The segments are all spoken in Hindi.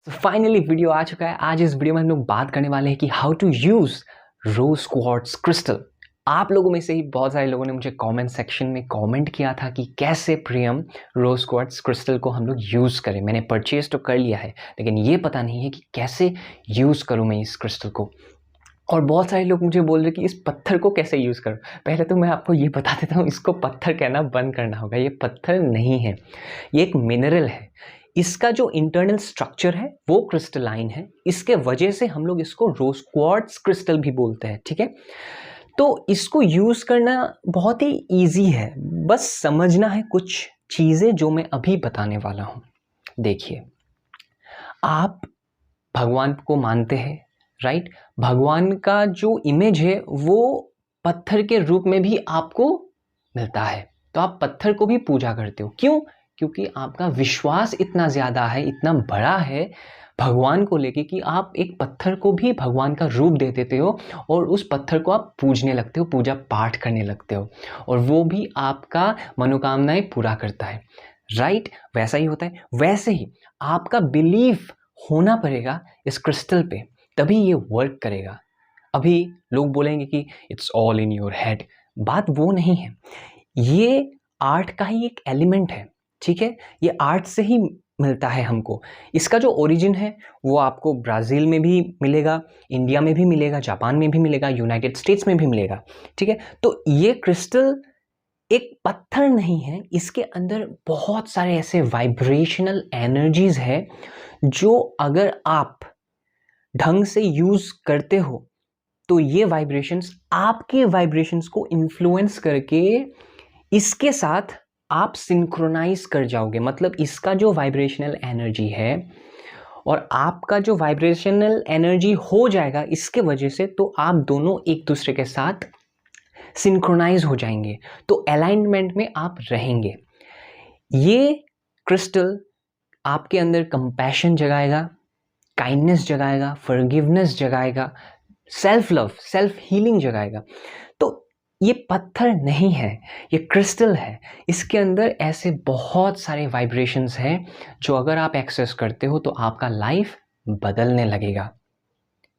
फाइनली वीडियो आ चुका है। आज इस वीडियो में हम लोग बात करने वाले हैं कि how to use rose quartz crystal. आप लोगों में से ही बहुत सारे लोगों ने मुझे कमेंट सेक्शन में कमेंट किया था कि कैसे प्रियम रोज क्वार्ट्ज क्रिस्टल को हम लोग यूज़ करें। मैंने परचेज तो कर लिया है लेकिन ये पता नहीं है कि कैसे यूज़ करूँ मैं इस क्रिस्टल को। और बहुत सारे लोग मुझे बोल रहे कि इस पत्थर को कैसे यूज़ करूँ। पहले तो मैं आपको ये बता देता हूँ, इसको पत्थर कहना बंद करना होगा। ये पत्थर नहीं है, ये एक मिनरल है। इसका जो इंटरनल स्ट्रक्चर है वो क्रिस्टलाइन है। इसके वजह से हम लोग इसको रोज क्वार्ट्ज क्रिस्टल भी बोलते हैं, ठीक है। तो इसको यूज़ करना बहुत ही ईजी है, बस समझना है कुछ चीज़ें जो मैं अभी बताने वाला हूँ। देखिए, आप भगवान को मानते हैं, राइट। भगवान का जो इमेज है वो पत्थर के रूप में भी आपको मिलता है, तो आप पत्थर को भी पूजा करते हो। क्यों? क्योंकि आपका विश्वास इतना ज़्यादा है, इतना बड़ा है भगवान को लेके कि आप एक पत्थर को भी भगवान का रूप दे देते हो और उस पत्थर को आप पूजने लगते हो, पूजा पाठ करने लगते हो, और वो भी आपका मनोकामनाएं पूरा करता है, राइट। वैसा ही होता है। वैसे ही आपका बिलीफ होना पड़ेगा इस क्रिस्टल पे, तभी ये वर्क करेगा। अभी लोग बोलेंगे कि it's all in your head. बात वो नहीं है, ये आर्ट का ही एक एलिमेंट है, ठीक है। ये आर्ट से ही मिलता है हमको। इसका जो ओरिजिन है वो आपको ब्राज़ील में भी मिलेगा, इंडिया में भी मिलेगा, जापान में भी मिलेगा, यूनाइटेड स्टेट्स में भी मिलेगा, ठीक है। तो ये क्रिस्टल एक पत्थर नहीं है, इसके अंदर बहुत सारे ऐसे वाइब्रेशनल एनर्जीज है जो अगर आप ढंग से यूज करते हो तो ये वाइब्रेशंस आपके वाइब्रेशंस को इन्फ्लुएंस करके इसके साथ आप सिंक्रोनाइज कर जाओगे। मतलब इसका जो वाइब्रेशनल एनर्जी है और आपका जो वाइब्रेशनल एनर्जी हो जाएगा इसके वजह से, तो आप दोनों एक दूसरे के साथ सिंक्रोनाइज हो जाएंगे, तो अलाइनमेंट में आप रहेंगे। ये क्रिस्टल आपके अंदर कंपैशन जगाएगा, काइंडनेस जगाएगा, फॉरगिवनेस जगाएगा, सेल्फ लव, सेल्फ हीलिंग जगाएगा। तो ये पत्थर नहीं है, ये क्रिस्टल है। इसके अंदर ऐसे बहुत सारे वाइब्रेशंस हैं जो अगर आप एक्सेस करते हो तो आपका लाइफ बदलने लगेगा,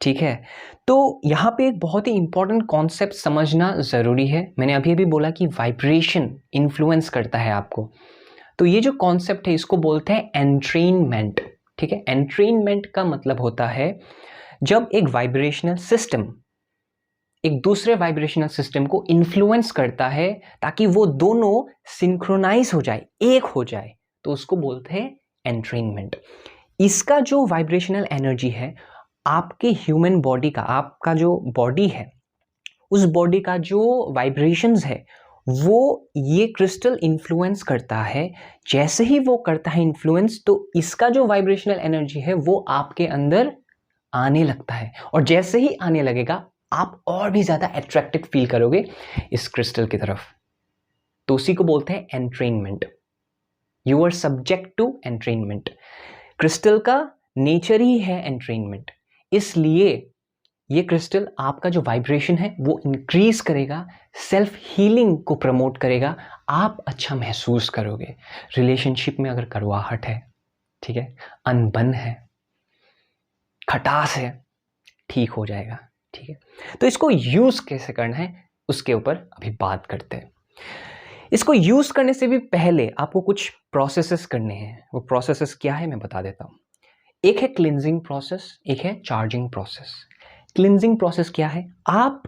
ठीक है। तो यहाँ पे एक बहुत ही इंपॉर्टेंट कॉन्सेप्ट समझना ज़रूरी है। मैंने अभी अभी बोला कि वाइब्रेशन इन्फ्लुएंस करता है आपको, तो ये जो कॉन्सेप्ट है इसको बोलते हैं एंट्रेनमेंट, ठीक है। एंट्रेनमेंट का मतलब होता है जब एक वाइब्रेशनल सिस्टम एक दूसरे वाइब्रेशनल सिस्टम को इन्फ्लुएंस करता है ताकि वो दोनों सिंक्रोनाइज हो जाए, एक हो जाए, तो उसको बोलते हैं एंट्रेनमेंट। इसका जो वाइब्रेशनल एनर्जी है आपके ह्यूमन बॉडी का, आपका जो बॉडी है उस बॉडी का जो वाइब्रेशंस है वो ये क्रिस्टल इन्फ्लुएंस करता है। जैसे ही वो करता है इन्फ्लुएंस, तो इसका जो वाइब्रेशनल एनर्जी है वो आपके अंदर आने लगता है, और जैसे ही आने लगेगा आप और भी ज़्यादा अट्रैक्टिव फील करोगे इस क्रिस्टल की तरफ। तो उसी को बोलते हैं entrainment. You are subject to entrainment. Crystal का नेचर ही है एंट्रेनमेंट, इसलिए ये क्रिस्टल आपका जो वाइब्रेशन है वो इंक्रीज करेगा, सेल्फ हीलिंग को प्रमोट करेगा, आप अच्छा महसूस करोगे। रिलेशनशिप में अगर कड़वाहट है, ठीक है, अनबन है, खटास है, ठीक हो जाएगा, ठीक है। तो इसको यूज कैसे करना है उसके ऊपर अभी बात करते हैं। इसको यूज करने से भी पहले आपको कुछ प्रोसेसेस करने हैं। वो प्रोसेसेस क्या है मैं बता देता हूँ। एक है क्लिनजिंग प्रोसेस, एक है चार्जिंग प्रोसेस। क्लिनजिंग प्रोसेस क्या है? आप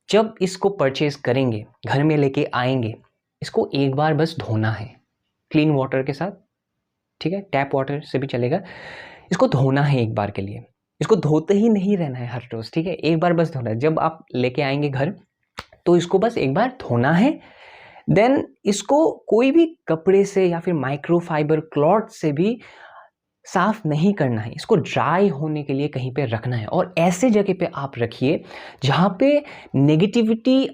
जब इसको परचेज करेंगे, घर में लेके आएंगे, इसको एक बार बस धोना है क्लीन वाटर के साथ, ठीक है, टैप वाटर से भी चलेगा। इसको धोना है एक बार के लिए, इसको धोते ही नहीं रहना है हर रोज, ठीक है, एक बार बस धोना है। जब आप लेके आएंगे घर तो इसको बस एक बार धोना है। देन इसको कोई भी कपड़े से या फिर माइक्रोफाइबर क्लॉथ से भी साफ नहीं करना है, इसको ड्राई होने के लिए कहीं पे रखना है। और ऐसे जगह पे आप रखिए जहाँ पे नेगेटिविटी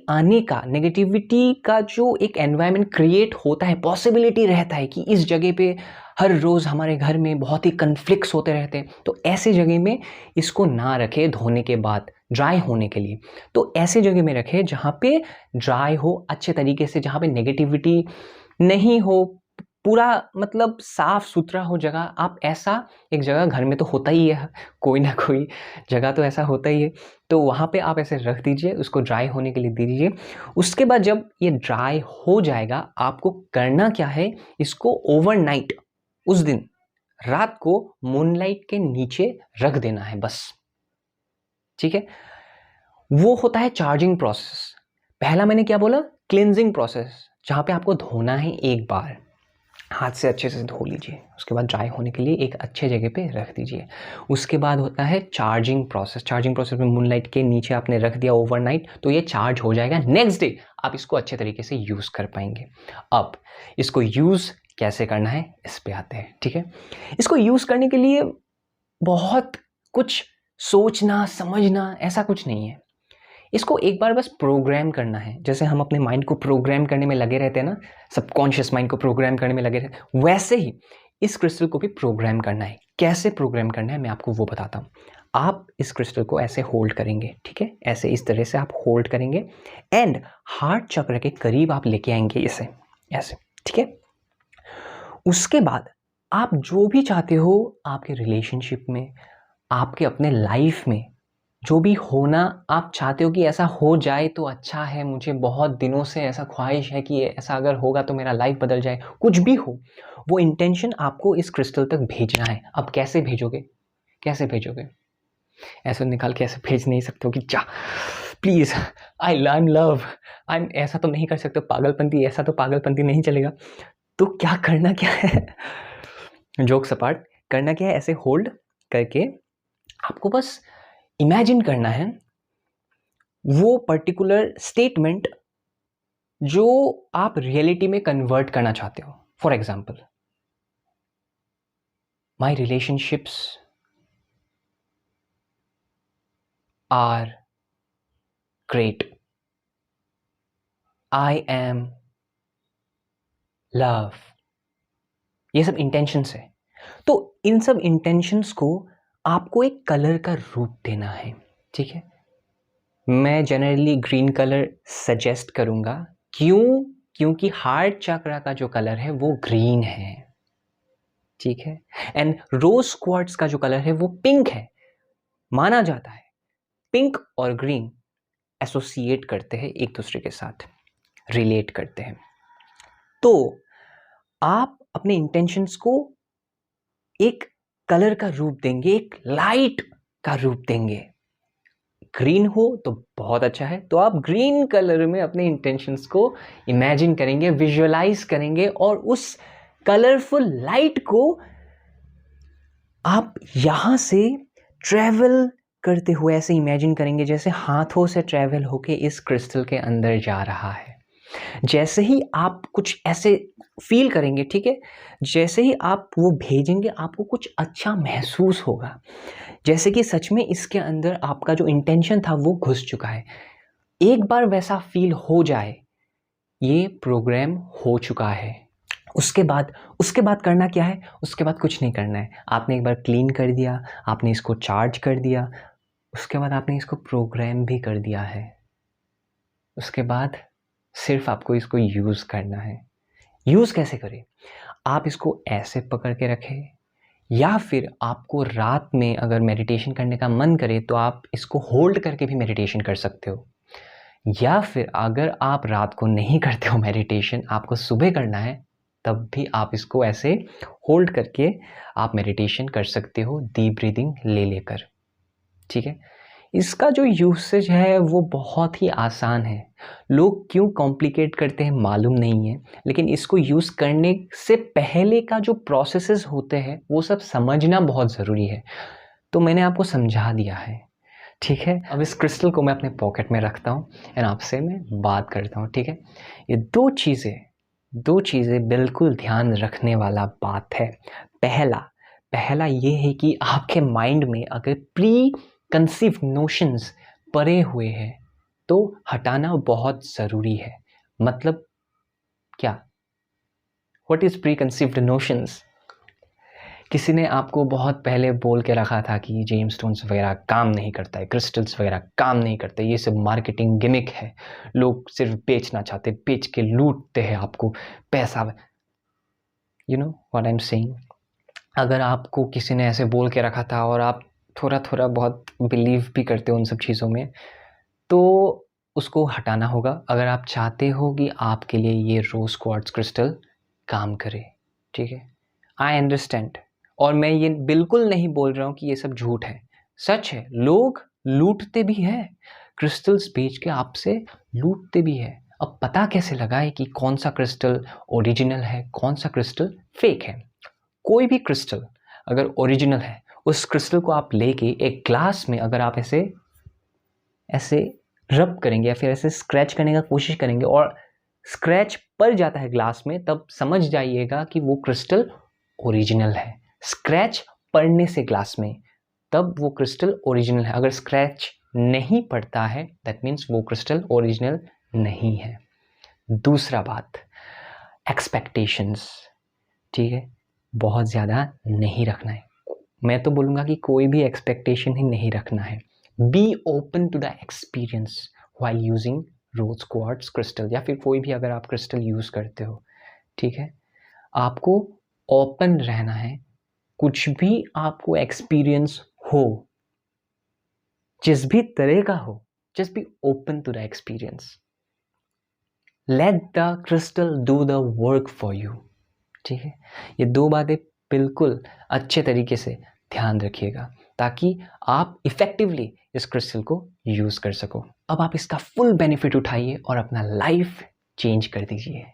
का जो एक एनवायरनमेंट क्रिएट होता है, पॉसिबिलिटी रहता है कि इस जगह पे हर रोज़ हमारे घर में बहुत ही कन्फ्लिक्ट्स होते रहते हैं, तो ऐसे जगह में इसको ना रखें धोने के बाद ड्राई होने के लिए। तो ऐसे जगह में रखें जहाँ पे ड्राई हो अच्छे तरीके से, जहाँ पे नेगेटिविटी नहीं हो, पूरा मतलब साफ सुथरा हो जगह, आप ऐसा एक जगह घर में तो होता ही है, कोई ना कोई जगह तो ऐसा होता ही है, तो वहाँ पे आप ऐसे रख दीजिए, उसको ड्राई होने के लिए दे दीजिए। उसके बाद जब ये ड्राई हो जाएगा, आपको करना क्या है, इसको ओवरनाइट, उस दिन रात को मूनलाइट के नीचे रख देना है बस, ठीक है। वो होता है चार्जिंग प्रोसेस। पहला मैंने क्या बोला, क्लिनजिंग प्रोसेस, जहाँ पे आपको धोना है, एक बार हाथ से अच्छे से धो लीजिए, उसके बाद ड्राई होने के लिए एक अच्छे जगह पे रख दीजिए। उसके बाद होता है चार्जिंग प्रोसेस। चार्जिंग प्रोसेस में मूनलाइट के नीचे आपने रख दिया ओवरनाइट, तो ये चार्ज हो जाएगा, नेक्स्ट डे आप इसको अच्छे तरीके से यूज़ कर पाएंगे। अब इसको यूज़ कैसे करना है, इस पे आते हैं, ठीक है। इसको यूज़ करने के लिए बहुत कुछ सोचना समझना ऐसा कुछ नहीं है, इसको एक बार बस प्रोग्राम करना है। जैसे हम अपने माइंड को प्रोग्राम करने में लगे रहते हैं ना, सबकॉन्शियस माइंड को प्रोग्राम करने में लगे रहते, वैसे ही इस क्रिस्टल को भी प्रोग्राम करना है। कैसे प्रोग्राम करना है मैं आपको वो बताता हूँ। आप इस क्रिस्टल को ऐसे होल्ड करेंगे, ठीक है, ऐसे इस तरह से आप होल्ड करेंगे एंड हार्ट चक्र के करीब आप लेके आएंगे इसे, ऐसे, ठीक है। उसके बाद आप जो भी चाहते हो आपके रिलेशनशिप में, आपके अपने लाइफ में, जो भी होना आप चाहते हो कि ऐसा हो जाए तो अच्छा है, मुझे बहुत दिनों से ऐसा ख्वाहिश है कि ऐसा अगर होगा तो मेरा लाइफ बदल जाए, कुछ भी हो, वो इंटेंशन आपको इस क्रिस्टल तक भेजना है। अब कैसे भेजोगे, कैसे भेजोगे, ऐसे निकाल के ऐसे भेज नहीं सकते हो कि जा please I am love, I am, ऐसा तो नहीं कर सकते, पागलपंती, ऐसा तो पागलपंती नहीं चलेगा। तो क्या करना क्या है, जोक्स अपार्ट, करना क्या है, ऐसे होल्ड करके आपको बस इमेजिन करना है वो पर्टिकुलर स्टेटमेंट जो आप रियलिटी में कन्वर्ट करना चाहते हो। For example, my relationships are great, I am love, ये सब इंटेंशंस है। तो इन सब इंटेंशंस को आपको एक कलर का रूप देना है, ठीक है। मैं जनरली ग्रीन कलर सजेस्ट करूंगा, क्यों, क्योंकि हार्ट चक्रा का जो कलर है वो ग्रीन है, ठीक है। एंड रोज क्वार्ट्स का जो कलर है वो पिंक है। माना जाता है पिंक और ग्रीन एसोसिएट करते हैं एक दूसरे के साथ, रिलेट करते हैं। तो आप अपने इंटेंशंस को एक कलर का रूप देंगे, एक लाइट का रूप देंगे। ग्रीन हो तो बहुत अच्छा है, तो आप ग्रीन कलर में अपने इंटेंशंस को इमेजिन करेंगे, विजुअलाइज करेंगे, और उस कलरफुल लाइट को आप यहां से ट्रेवल करते हुए ऐसे इमेजिन करेंगे जैसे हाथों से ट्रेवल होके इस क्रिस्टल के अंदर जा रहा है। जैसे ही आप कुछ ऐसे फील करेंगे, ठीक है, जैसे ही आप वो भेजेंगे आपको कुछ अच्छा महसूस होगा, जैसे कि सच में इसके अंदर आपका जो इंटेंशन था वो घुस चुका है। एक बार वैसा फील हो जाए, ये प्रोग्राम हो चुका है। उसके बाद करना क्या है, उसके बाद कुछ नहीं करना है। आपने एक बार क्लीन कर दिया, आपने इसको चार्ज कर दिया, उसके बाद आपने इसको प्रोग्राम भी कर दिया है। उसके बाद सिर्फ आपको इसको यूज़ करना है। यूज़ कैसे करें, आप इसको ऐसे पकड़ के रखें, या फिर आपको रात में अगर मेडिटेशन करने का मन करे तो आप इसको होल्ड करके भी मेडिटेशन कर सकते हो। या फिर अगर आप रात को नहीं करते हो मेडिटेशन, आपको सुबह करना है, तब भी आप इसको ऐसे होल्ड करके आप मेडिटेशन कर सकते हो, डीप ब्रीदिंग ले लेकर, ठीक है। इसका जो यूसेज है वो बहुत ही आसान है। लोग क्यों कॉम्प्लिकेट करते हैं मालूम नहीं है, लेकिन इसको यूज़ करने से पहले का जो प्रोसेसेस होते हैं वो सब समझना बहुत ज़रूरी है। तो मैंने आपको समझा दिया है, ठीक है। अब इस क्रिस्टल को मैं अपने पॉकेट में रखता हूँ एंड आपसे मैं बात करता हूँ, ठीक है। ये दो चीज़ें बिल्कुल ध्यान रखने वाला बात है। पहला ये है कि आपके माइंड में अगर प्री कंसीव नोशंस पड़े हुए हैं तो हटाना बहुत ज़रूरी है। मतलब क्या, what is pre conceived notions? किसी ने आपको बहुत पहले बोल के रखा था कि जेम स्टोन्स वगैरह काम नहीं करता है, क्रिस्टल्स वगैरह काम नहीं करते, ये सब मार्केटिंग गिमिक है, लोग सिर्फ बेचना चाहते, बेच के लूटते हैं आपको पैसा। You know what I am saying. अगर आपको किसी ने ऐसे बोल के रखा था और आप थोड़ा थोड़ा बहुत बिलीव भी करते हो उन सब चीज़ों में, तो उसको हटाना होगा अगर आप चाहते हो कि आपके लिए ये रोज़ क्वार्ट्ज क्रिस्टल काम करे, ठीक है। आई अंडरस्टैंड, और मैं ये बिल्कुल नहीं बोल रहा हूँ कि ये सब झूठ है, सच है। लोग लूटते भी हैं, क्रिस्टल्स बेच के आपसे लूटते भी है। अब पता कैसे लगाए कि कौन सा क्रिस्टल ओरिजिनल है, कौन सा क्रिस्टल फेक है। कोई भी क्रिस्टल अगर ओरिजिनल है, उस क्रिस्टल को आप लेके एक ग्लास में अगर आप ऐसे ऐसे रब करेंगे या फिर ऐसे स्क्रैच करने का कोशिश करेंगे और स्क्रैच पड़ जाता है ग्लास में, तब समझ जाइएगा कि वो क्रिस्टल ओरिजिनल है। स्क्रैच पड़ने से ग्लास में, तब वो क्रिस्टल ओरिजिनल है। अगर स्क्रैच नहीं पड़ता है, दैट मीन्स वो क्रिस्टल ओरिजिनल नहीं है। दूसरा बात, एक्सपेक्टेशंस, ठीक है, बहुत ज़्यादा नहीं रखना है। मैं तो बोलूँगा कि कोई भी एक्सपेक्टेशन ही नहीं रखना है। Be open to the experience while using rose quartz crystal, या फिर कोई भी अगर आप क्रिस्टल यूज़ करते हो, ठीक है, आपको ओपन रहना है। कुछ भी आपको एक्सपीरियंस हो, जिस भी तरह का हो, just be open to the experience. Let the crystal do the work for you, ठीक है। ये दो बातें बिल्कुल अच्छे तरीके से ध्यान रखिएगा ताकि आप इफ़ेक्टिवली इस क्रिस्टल को यूज़ कर सको। अब आप इसका फुल बेनिफिट उठाइए और अपना लाइफ चेंज कर दीजिए।